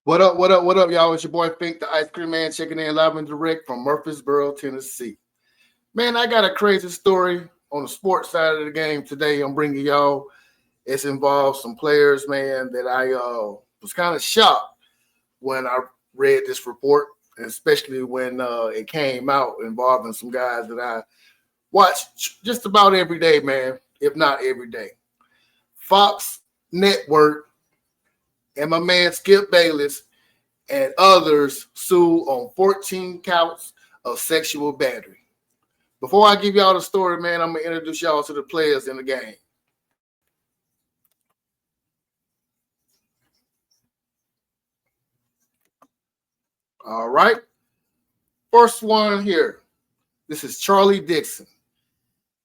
What up, what up, what up, y'all? It's your boy Fink, the Ice Cream Man, checking in live and direct from Murfreesboro, Tennessee. Man, I got a crazy story on the sports side of the game today. I'm bringing y'all. It's involved some players, man, that I was kind of shocked when I read this report, especially when it came out involving some guys that I watch just about every day, man, if not every day. Fox Network and my man Skip Bayless and others sued on 14 counts of sexual battery. Before I give y'all the story, man, I'm going to introduce y'all to the players in the game. All right. First one here. This is Charlie Dixon.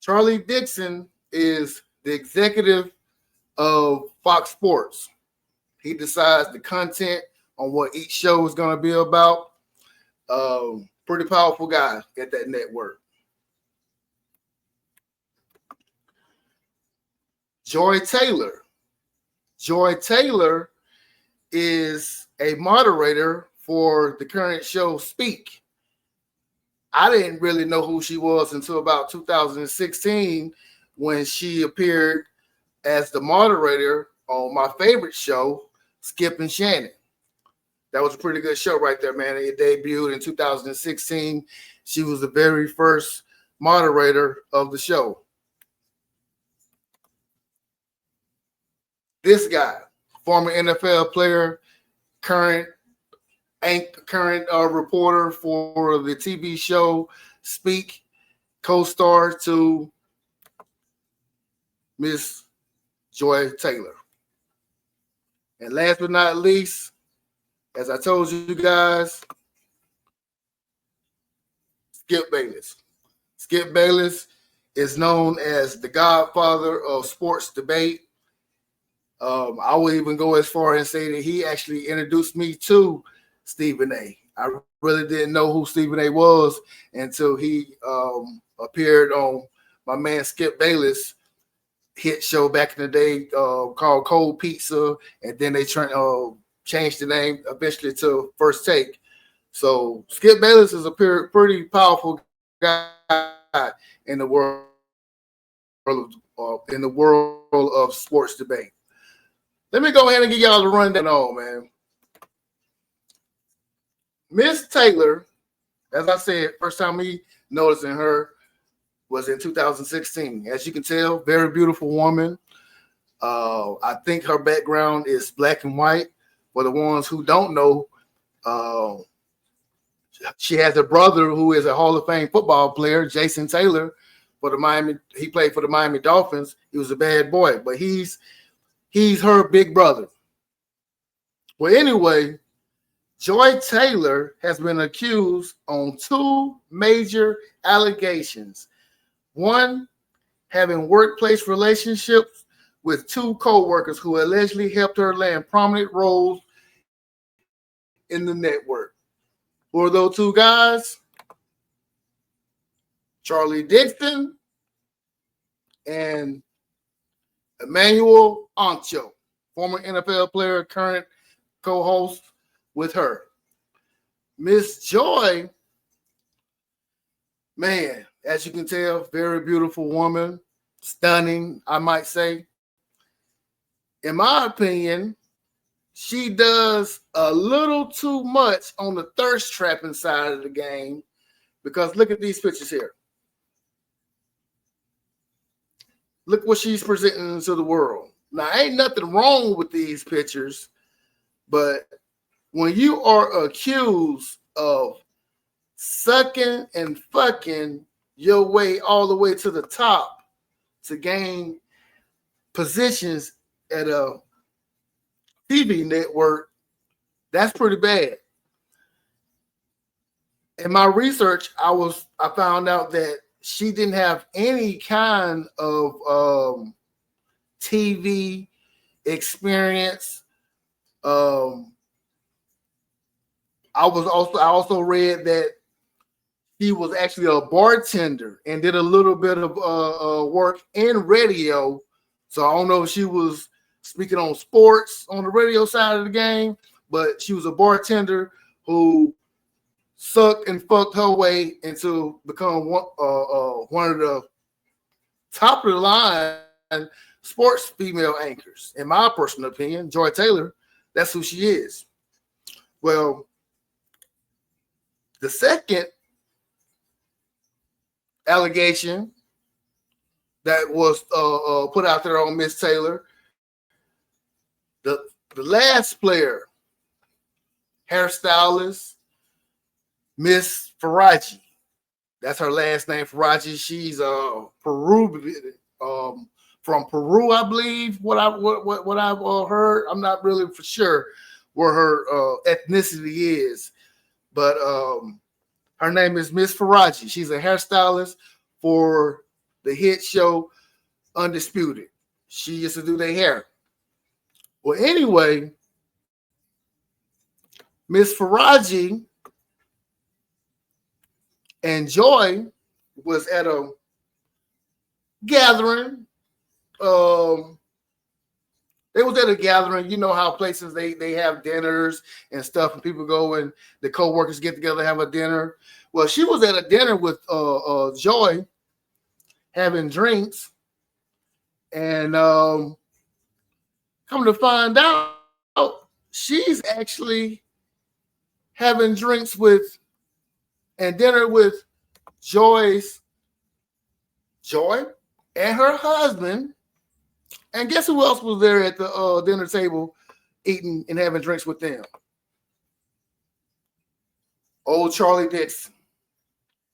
Charlie Dixon is the executive of Fox Sports. He decides the content on what each show is going to be about. Pretty powerful guy at that network. Joy Taylor. Joy Taylor is a moderator for the current show Speak. I didn't really know who she was until about 2016 when she appeared as the moderator on my favorite show, Skip and Shannon. That was a pretty good show right there, man. It debuted in 2016. She was the very first moderator of the show. This guy, former NFL player, current reporter for the TV show Speak, co-star to Miss Joy Taylor. And last but not least, as I told you guys, Skip Bayless. Skip Bayless is known as the godfather of sports debate. I would even go as far and say that he actually introduced me to Stephen A. I really didn't know who Stephen A was until he appeared on my man Skip Bayless hit show back in the day called Cold Pizza, and then they changed the name eventually to First Take. So Skip Bayless is a pretty powerful guy in the world of sports debate. Let me go ahead and give y'all the rundown on, man. Miss Taylor, as I said, first time me noticing her was in 2016. As you can tell, very beautiful woman. I think her background is black and white. For the ones who don't know, she has a brother who is a Hall of Fame football player, Jason Taylor, for the Miami. He played for the Miami Dolphins. He was a bad boy, but he's her big brother. Well, anyway, Joy Taylor has been accused on two major allegations. One, having workplace relationships with two co-workers who allegedly helped her land prominent roles in the network. Who are those two guys? Charlie Dixon and Emmanuel Ancho, former NFL player, current co-host with her. Miss Joy, man, as you can tell, very beautiful woman, stunning, I might say. In my opinion, she does a little too much on the thirst trapping side of the game, because look at these pictures here. Look what she's presenting to the world. Now, ain't nothing wrong with these pictures, but when you are accused of sucking and fucking your way all the way to the top to gain positions at a TV network, that's pretty bad. In my research, I found out that she didn't have any kind of TV experience. I also read that he was actually a bartender and did a little bit of work in radio. So I don't know if she was speaking on sports on the radio side of the game, but she was a bartender who sucked and fucked her way into become one of the top of the line sports female anchors. In my personal opinion, Joy Taylor, that's who she is. Well, the second allegation that was put out there on Miss Taylor, the last player, hairstylist, Miss Faraji. That's her last name, Faraji. She's Peruvian, from Peru, I believe. What I've heard, I'm not really for sure where her ethnicity is, but her name is Miss Faraji. She's a hairstylist for the hit show Undisputed. She used to do their hair. Well, anyway, Miss Faraji and Joy was at a gathering. They was at a gathering. You know how places they have dinners and stuff, and people go and the co-workers get together and have a dinner. Well, she was at a dinner with Joy, having drinks, and come to find out, she's actually having drinks with and dinner with Joy and her husband. And guess who else was there at the dinner table eating and having drinks with them? Old Charlie Dixon.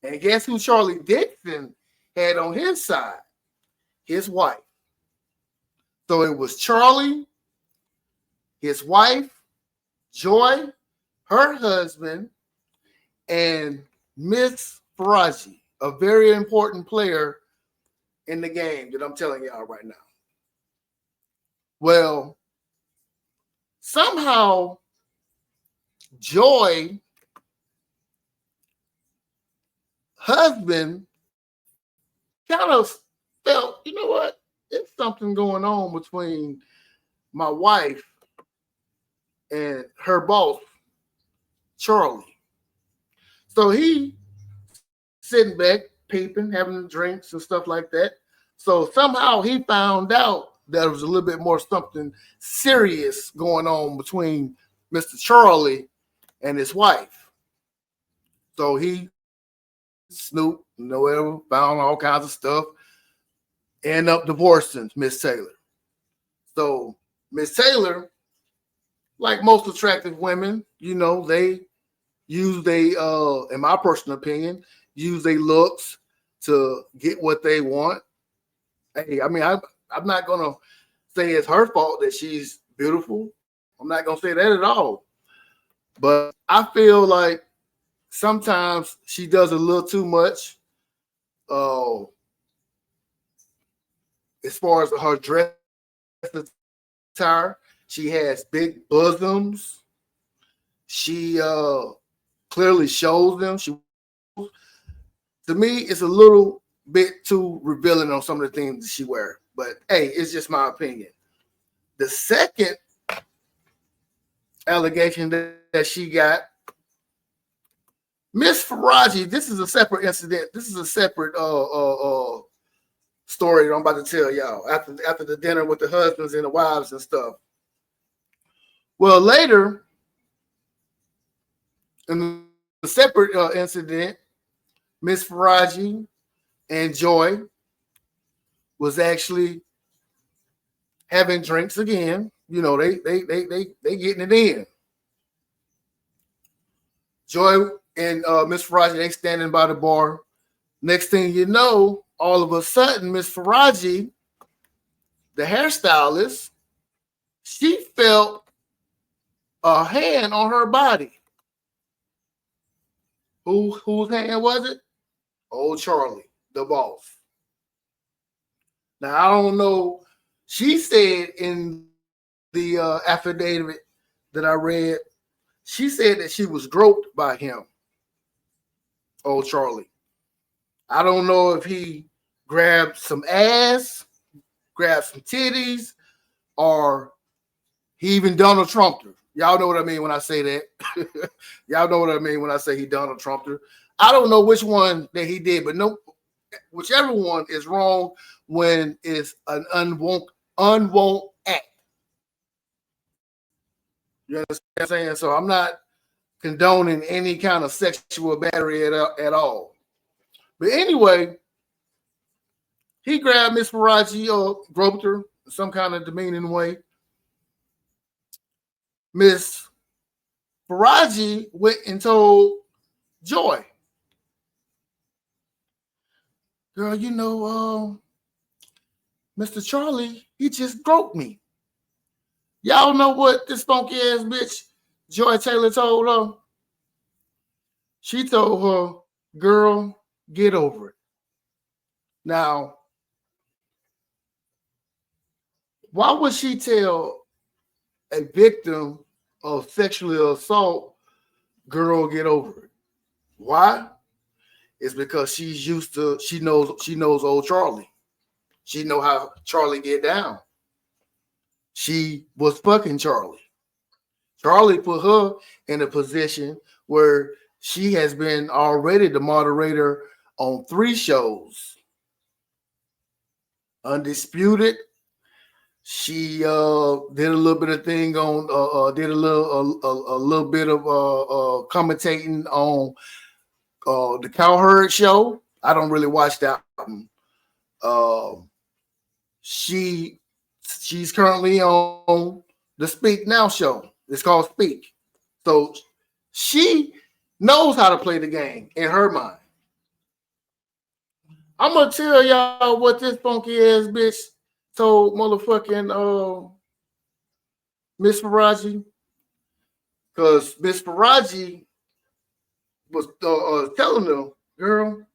And guess who Charlie Dixon had on his side? His wife. So it was Charlie, his wife, Joy, her husband, and Miss Faraji, a very important player in the game that I'm telling y'all right now. Well, somehow Joy husband kind of felt, you know what? There's something going on between my wife and her boss, Charlie. So he sitting back, peeping, having drinks and stuff like that. So somehow he found out that there was a little bit more something serious going on between Mr. Charlie and his wife. So he snooped, whatever, found all kinds of stuff, end up divorcing Miss Taylor. So Miss Taylor, like most attractive women, you know, they use in my personal opinion, use their looks to get what they want. Hey, I mean, I'm not gonna say it's her fault that she's beautiful. I'm not gonna say that at all. But I feel like sometimes she does a little too much. As far as her dress attire, she has big bosoms. She clearly shows them. To me, it's a little bit too revealing on some of the things that she wears. But hey, it's just my opinion. The second allegation that she got, Miss Faraji, this is a separate incident. This is a separate story that I'm about to tell y'all after the dinner with the husbands and the wives and stuff. Well, later, in the separate incident, Miss Faraji and Joy was actually having drinks again. You know, they getting it in. Joy and Miss Faraji, they standing by the bar. Next thing you know, all of a sudden, Miss Faraji, the hairstylist, she felt a hand on her body. Whose hand was it? Old Charlie, the boss. Now, I don't know. She said in the affidavit that I read, she said that she was groped by him, old Charlie. I don't know if he grabbed some ass, grabbed some titties, or he even Donald Trumped her. Y'all know what I mean when I say that. Y'all know what I mean when I say he Donald Trumped her. I don't know which one that he did, but no, whichever one is wrong when it's an unwont act. You understand what I'm saying? So I'm not condoning any kind of sexual battery at all. But anyway, he grabbed Miss Faraji or groped her in some kind of demeaning way. Miss Faraji went and told Joy, girl, you know, Mr. Charlie, he just groped me. Y'all know what this funky ass bitch Joy Taylor told her? She told her, girl, get over it. Now, why would she tell a victim of sexual assault, girl, get over it? Why? It's because she's used to, she knows old Charlie. She know how Charlie get down. She was fucking Charlie. Charlie put her in a position where she has been already the moderator on 3 shows. Undisputed. She did a little bit of thing on did a little bit of commentating on the Cowherd show. I don't really watch that one. She's currently on the Speak Now show. It's called Speak. So she knows how to play the game in her mind. I'm gonna tell y'all what this funky ass bitch told motherfucking Miss Faraji, because Miss Faraji was telling them, girl,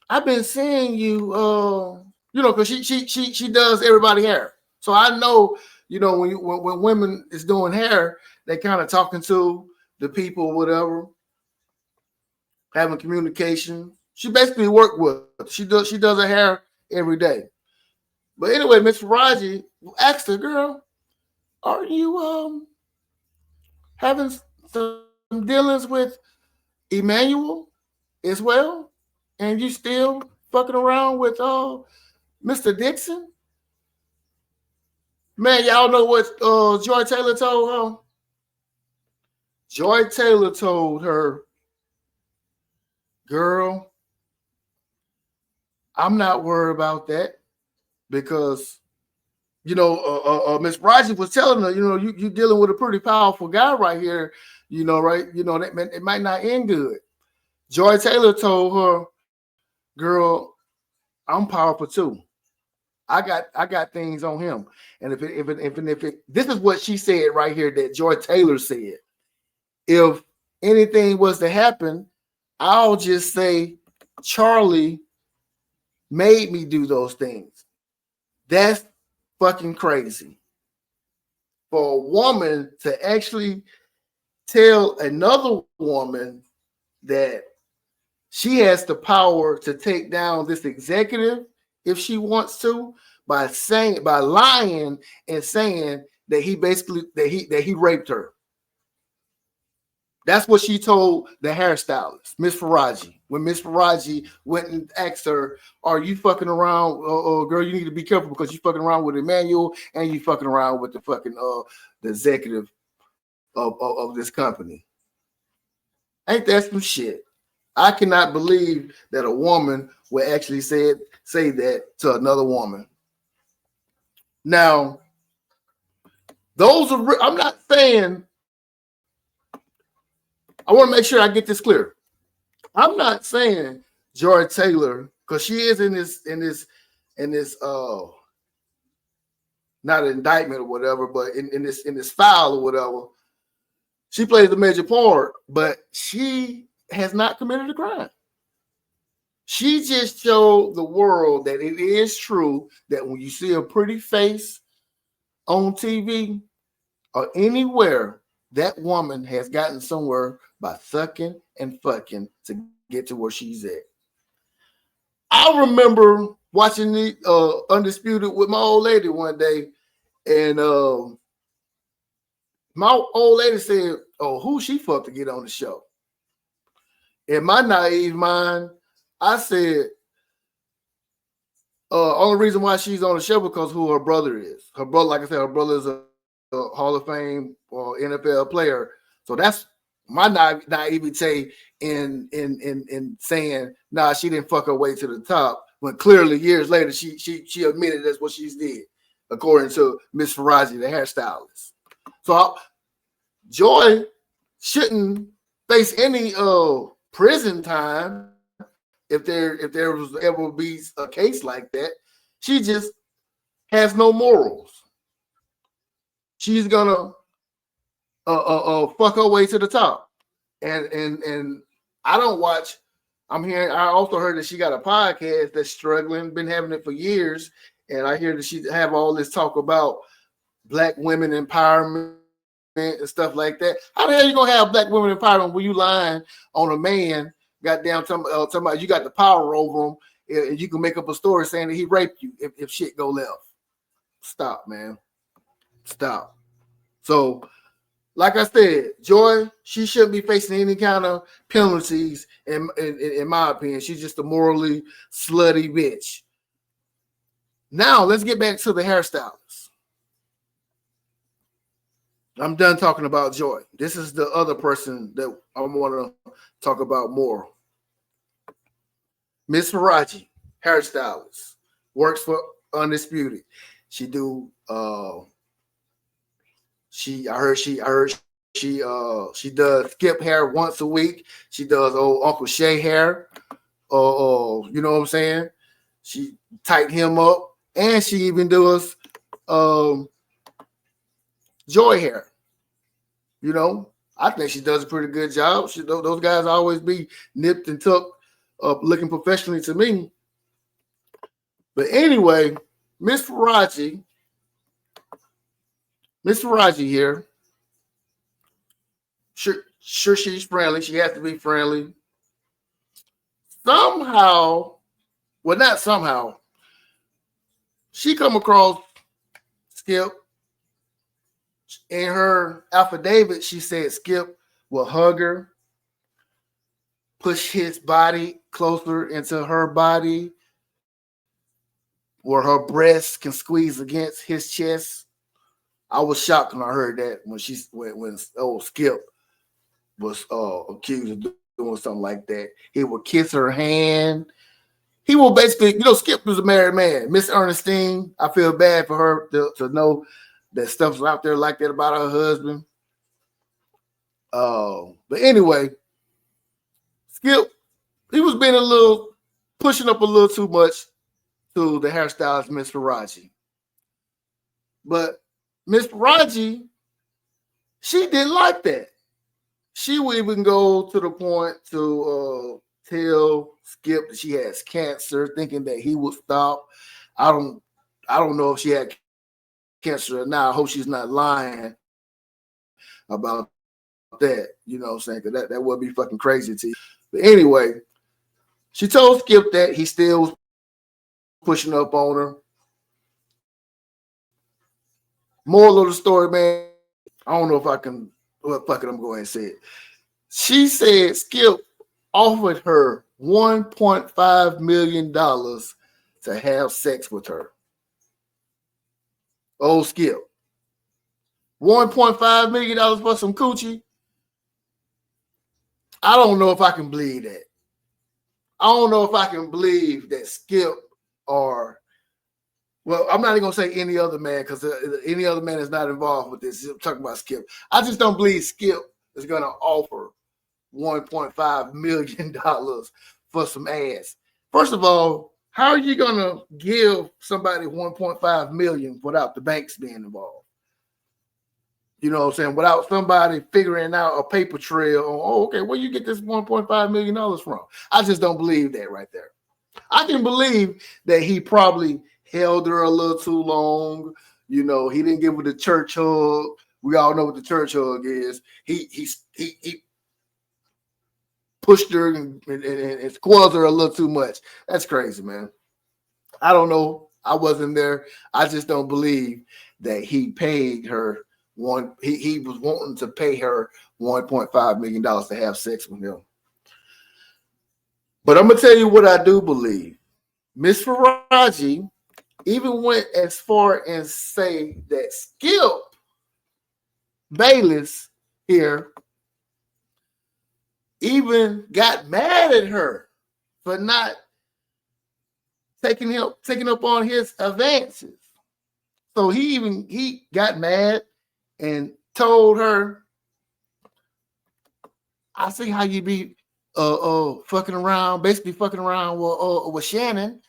I've been seeing you, you know, because she does everybody hair. So I know, you know, when women is doing hair, they kind of talking to the people, whatever, having communication. She basically worked with. She does her hair every day. But anyway, Miss Faraji asked her, girl, are you having some dealings with Emmanuel as well? And you still fucking around with Mr. Dixon? Man, y'all know what Joy Taylor told her? Joy Taylor told her, girl, I'm not worried about that because, you know, Miss Raji was telling her, you know, you dealing with a pretty powerful guy right here, you know, right? You know, that it might not end good. Joy Taylor told her, girl, I'm powerful too. I got things on him. And if it this is what she said right here that Joy Taylor said. If anything was to happen, I'll just say Charlie made me do those things. That's fucking crazy. For a woman to actually tell another woman that she has the power to take down this executive if she wants to by lying and saying that he raped her. That's what she told the hairstylist, Miss Faraji. When Miss Faraji went and asked her, are you fucking around? Girl, you need to be careful because you're fucking around with Emmanuel and you fucking around with the fucking the executive of this company. Ain't that some shit? I cannot believe that a woman would actually say that to another woman. Now, those are, I'm not saying, I want to make sure I get this clear. I'm not saying Joy Taylor, because she is in this not an indictment or whatever, but in this file or whatever, she plays a major part, but she has not committed a crime. She just showed the world that it is true that when you see a pretty face on TV or anywhere, that woman has gotten somewhere by sucking and fucking to get to where she's at. I remember watching the Undisputed with my old lady one day, and My old lady said, "Oh, who she fucked to get on the show?" In my naive mind, I said, only reason why she's on the show because who her brother is. Her brother, like I said, her brother is a Hall of Fame or NFL player. So that's my naivete in saying, nah, she didn't fuck her way to the top. When clearly years later, she admitted that's what she did, according to Miss Faraji, the hairstylist. So Joy shouldn't face any prison time if there was ever be a case like that. She just has no morals. She's gonna fuck her way to the top. And I don't watch. I'm hearing. I also heard that she got a podcast that's struggling. Been having it for years, and I hear that she have all this talk about Black women empowerment and stuff like that. How the hell you gonna have Black women empowerment when you lying on a man? Goddamn, somebody you got the power over him, and you can make up a story saying that he raped you if shit go left. Stop, man. Stop. So, like I said, Joy, she shouldn't be facing any kind of penalties. In my opinion, she's just a morally slutty bitch. Now, let's get back to the hairstylist. I'm done talking about Joy. This is the other person that I want to talk about more. Miss Faraji, hairstylist, works for Undisputed. She do I heard she does Skip hair once a week. She does old Uncle Shay hair. You know what I'm saying? She tighten him up, and she even does Joy hair. You know, I think she does a pretty good job. Those guys always be nipped and tucked up, looking professionally to me. But anyway, Miss Faraji here. Sure, she's friendly. She has to be friendly. Somehow, well, not somehow, she come across Skip. In her affidavit, she said Skip will hug her, push his body closer into her body, where her breasts can squeeze against his chest. I was shocked when I heard that when old Skip was accused of doing something like that. He would kiss her hand. He will basically, Skip was a married man. Miss Ernestine, I feel bad for her to know that stuff's out there like that about her husband. But anyway, Skip, he was being pushing up a little too much to the hairstylist, Miss Faraji. But Miss Faraji, she didn't like that. She would even go to the point to tell Skip that she has cancer, thinking that he would stop. I don't know if she had cancer or not. I hope she's not lying about that. You know what I'm saying? Because that would be fucking crazy to you. But anyway, she told Skip that he still was pushing up on her. Moral of the story, man. I don't know if I can. Well, fuck it, I'm going to say it. She said Skip offered her $1.5 million to have sex with her. Oh, Skip. $1.5 million for some coochie? I don't know if I can believe that. I don't know if I can believe that Skip I'm not even going to say any other man because any other man is not involved with this. I'm talking about Skip. I just don't believe Skip is going to offer $1.5 million for some ass. First of all, how are you going to give somebody $1.5 million without the banks being involved? You know what I'm saying? Without somebody figuring out a paper trail on, okay, where you get this $1.5 million from? I just don't believe that right there. I can believe that he probably held her a little too long. He didn't give her the church hug. We all know what the church hug is. He pushed her and squeezed her a little too much. That's crazy, man. I don't know. I wasn't there. I just don't believe that he paid her he was wanting to pay her $1.5 million to have sex with him. But I'm gonna tell you what I do believe. Miss Faraji even went as far as say that Skip Bayless here even got mad at her for not taking up on his advances. So he got mad and told her, I see how you be fucking around, basically fucking around with Shannon.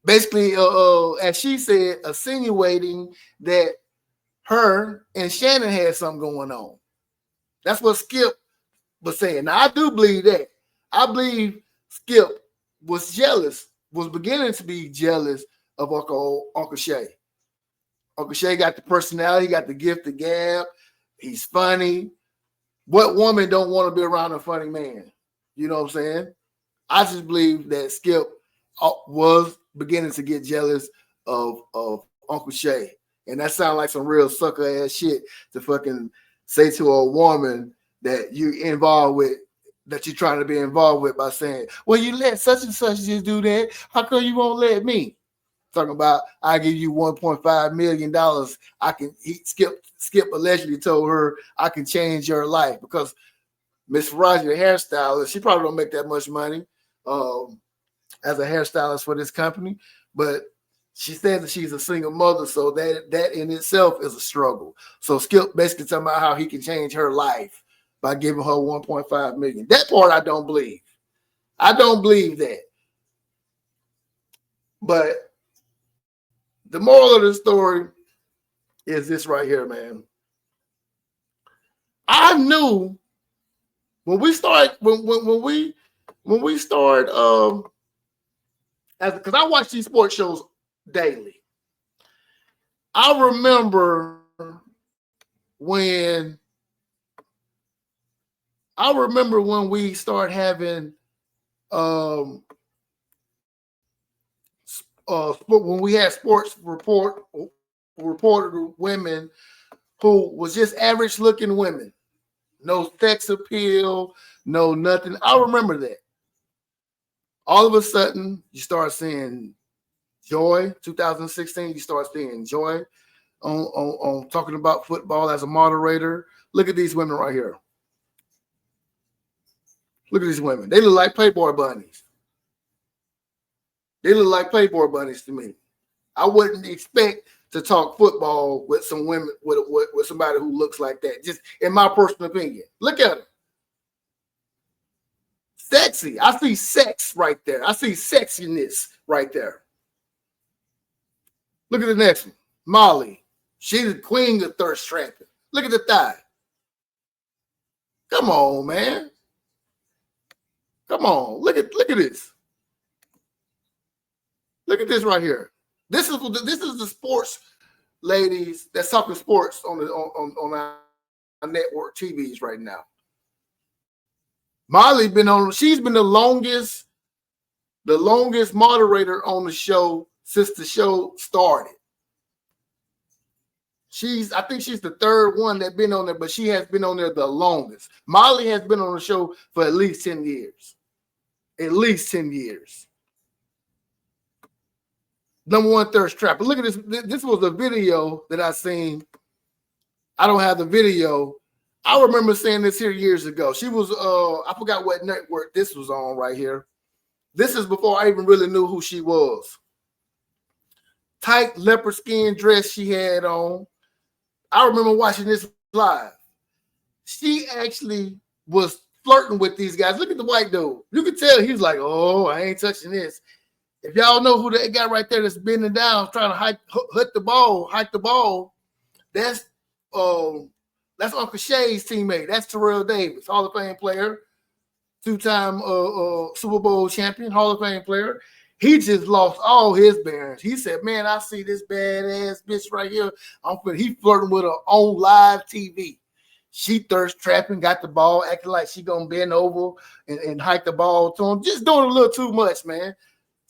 Basically, as she said, insinuating that her and Shannon had something going on. That's what Skip was saying. Now, I do believe that. I believe Skip was jealous, was beginning to be jealous of Uncle Shay. Uncle Shay got the personality, got the gift of gab. He's funny. What woman don't want to be around a funny man? You know what I'm saying? I just believe that Skip was beginning to get jealous of Uncle Shay. And that sounds like some real sucker ass shit to fucking say to a woman that you involved with, that you're trying to be involved with, by saying, well, you let such and such just do that. How come you won't let me? Talking about, I give you $1.5 million. Skip allegedly told her, I can change your life, because Miss Faraji, the hairstylist, she probably don't make that much money as a hairstylist for this company, but she said that she's a single mother, so that in itself is a struggle. So Skip basically talking about how he can change her life by giving her $1.5 million. That part I don't believe. I don't believe that. But the moral of the story is this right here, man. I knew when we start because I watch these sports shows daily. I remember when we start having when we had sports reporter women who was just average looking women, no sex appeal, no nothing. I remember that. All of a sudden, you start seeing Joy. 2016, you start seeing Joy on talking about football as a moderator. Look at these women right here. Look at these women. They look like Playboy bunnies. They look like Playboy bunnies to me. I wouldn't expect to talk football with some women, with somebody who looks like that, just in my personal opinion. Look at them. Sexy. I see sex right there. I see sexiness right there. Look at the next one. Molly. She's the queen of thirst trapping. Look at the thigh. Come on, man. Come on. Look at this. Look at this right here. This is the sports ladies that's talking sports on our network TVs right now. Molly she's been the longest moderator on the show since the show started. I think she's the third one that's been on there, but she has been on there the longest. Molly has been on the show for at least 10 years. At least 10 years. Number one thirst trapper. Look at this. This was a video that I seen. I don't have the video. I remember seeing this here years ago. She was, I forgot what network this was on right here. This is before I even really knew who she was. Tight leopard skin dress she had on. I remember watching this live. She actually was flirting with these guys. Look at the white dude. You can tell he was like, oh, I ain't touching this. If y'all know who that guy right there that's bending down, trying to hike the ball, that's Uncle Shay's teammate. That's Terrell Davis, Hall of Fame player, two-time Super Bowl champion, Hall of Fame player. He just lost all his bearings. He said, man, I see this badass bitch right here. He flirting with her on live TV. She thirst trapping, got the ball, acting like she gonna bend over and hike the ball to him. Just doing a little too much, man.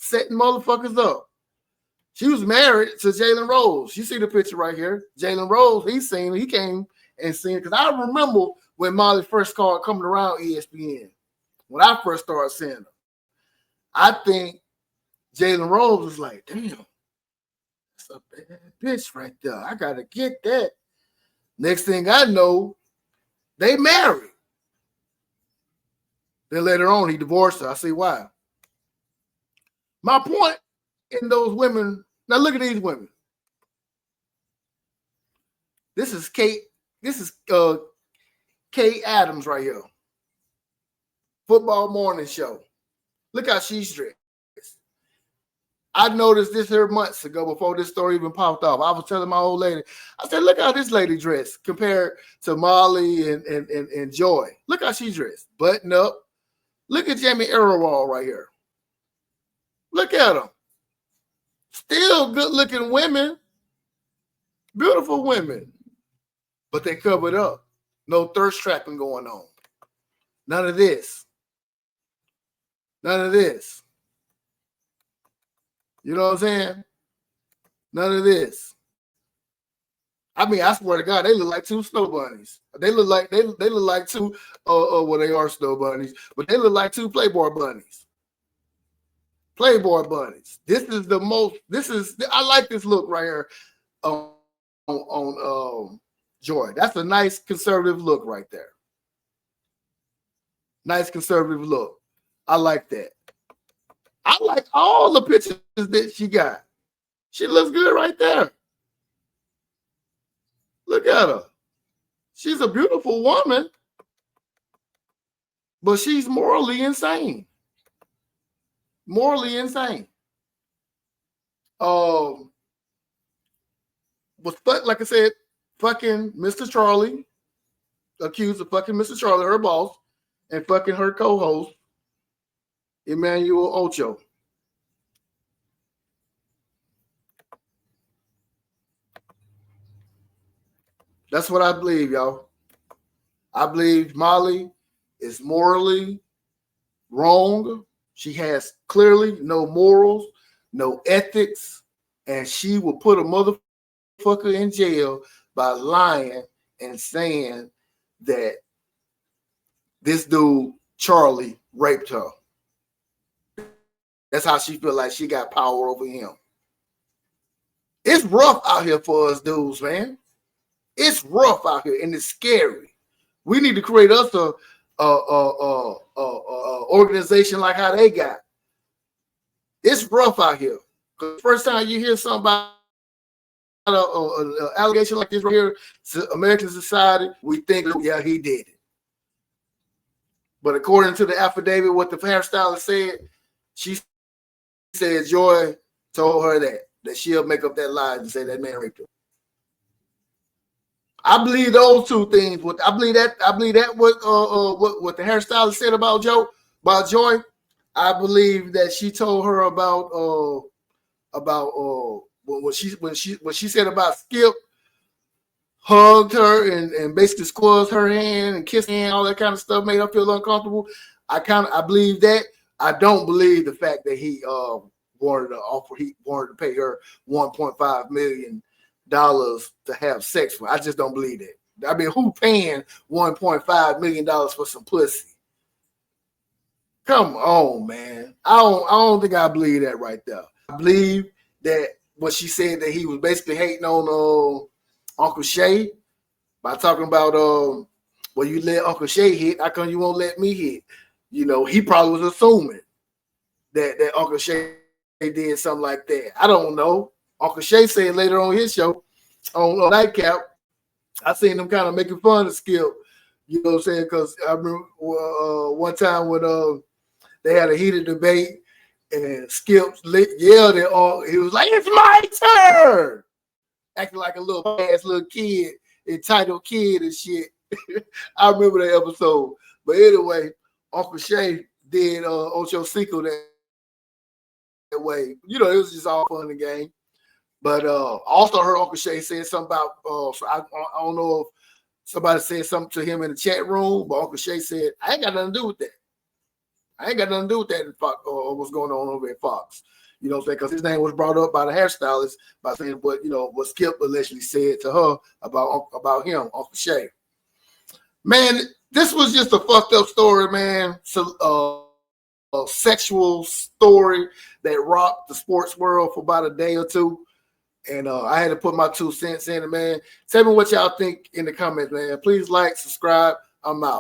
Setting motherfuckers up. She was married to Jalen Rose. You see the picture right here. Jalen Rose, he came and seen it. Because I remember when Molly first started coming around ESPN, when I first started seeing her. I think Jalen Rose was like, damn, that's a bad bitch right there. I got to get that. Next thing I know, they married. Then later on, he divorced her. I see why. My point in those women, now look at these women. This is Kate Adams right here. Football morning show. Look how she's dressed. I noticed this here months ago before this story even popped off. I was telling my old lady, I said, look how this lady dressed compared to Molly and Joy. Look how she's dressed. Button up. Look at Jamie Arrowall right here. Look at them. Still good-looking women. Beautiful women. But they covered up. No thirst trapping going on. None of this. None of this. You know what I'm saying? None of this. I mean, I swear to God, they look like two snow bunnies. They look like two. Well, they are snow bunnies, but they look like two Playboy bunnies. Playboy bunnies. This is the most. I like this look right here on Joy. That's a nice conservative look right there. Nice conservative look. I like that. I like all the pictures that she got. She looks good right there. Look at her. She's a beautiful woman, but she's morally insane. Morally insane. Was like I said, fucking Mr. Charlie, accused of fucking Mr. Charlie, her boss, and fucking her co-host, Emmanuel Ocho. That's what I believe, y'all. I believe Molly is morally wrong. She has clearly no morals, no ethics, and she will put a motherfucker in jail by lying and saying that this dude, Charlie, raped her. That's how she feel like she got power over him. It's rough out here for us dudes, man. It's rough out here and it's scary. We need to create us a organization like how they got. It's rough out here. Because first time you hear somebody an allegation like this right here, American society, we think, yeah, he did it. But according to the affidavit, what the hairstylist said, she said Joy told her that she'll make up that lie and say that man raped her. I believe those two things. I believe that what the hairstylist said about Joy. I believe that she told her about what she said about Skip, hugged her and basically squeezed her hand and kissed her hand, all that kind of stuff, made her feel uncomfortable. I believe that. I don't believe the fact that he wanted to pay her $1.5 million to have sex with. I just don't believe that. I mean, who paying $1.5 million for some pussy? Come on, man. I don't think I believe that right there. I believe that what she said, that he was basically hating on Uncle Shay by talking about well, you let Uncle Shay hit, how come you won't let me hit? You know, he probably was assuming that Uncle Shay did something like that. I don't know. Uncle Shay said later on his show on Nightcap, I seen him kind of making fun of Skip. You know what I'm saying? Because I remember one time when they had a heated debate and Skip yelled at all. He was like, "It's my turn," acting like a little ass little kid, entitled kid and shit. I remember that episode. But anyway, Uncle Shay did Ocho Cinco that way. You know, it was just all fun and game. But also heard Uncle Shay say something about, so I don't know if somebody said something to him in the chat room, but Uncle Shay said, I ain't got nothing to do with that. I ain't got nothing to do with that in Fox, or what's going on over at Fox. You know what I'm saying? Because his name was brought up by the hairstylist by saying what Skip allegedly said to her about him, Uncle Shay. Man, this was just a fucked up story, man. So, a sexual story that rocked the sports world for about a day or two. And I had to put my 2 cents in it, man. Tell me what y'all think in the comments, man. Please like, subscribe. I'm out.